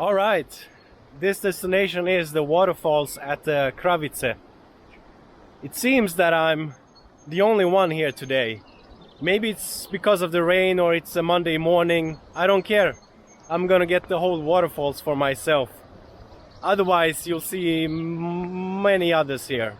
Alright, this destination is the waterfalls at Kravice. It seems that I'm the only one here today. Maybe it's because of the rain or it's a Monday morning. I don't care. I'm gonna get the whole waterfalls for myself. Otherwise you'll see many others here.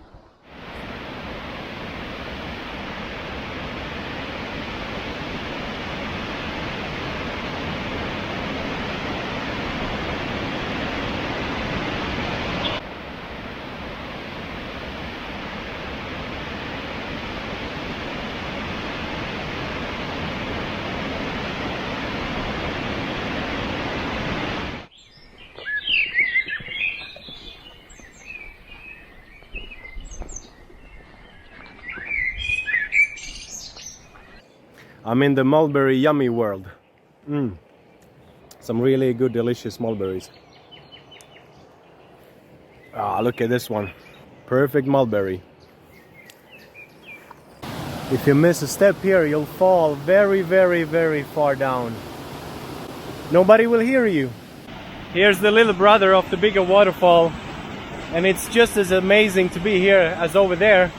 I'm in the mulberry yummy world. Some really good delicious mulberries. Ah, look at this one. Perfect mulberry. If you miss a step here, you'll fall very, very, very far down. Nobody will hear you. Here's the little brother of the bigger waterfall. And it's just as amazing to be here as over there,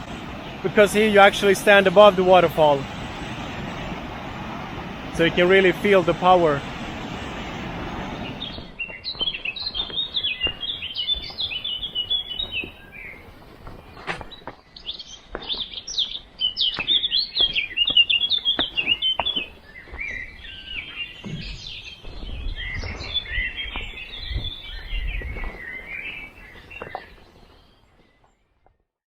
because here you actually stand above the waterfall. So you can really feel the power.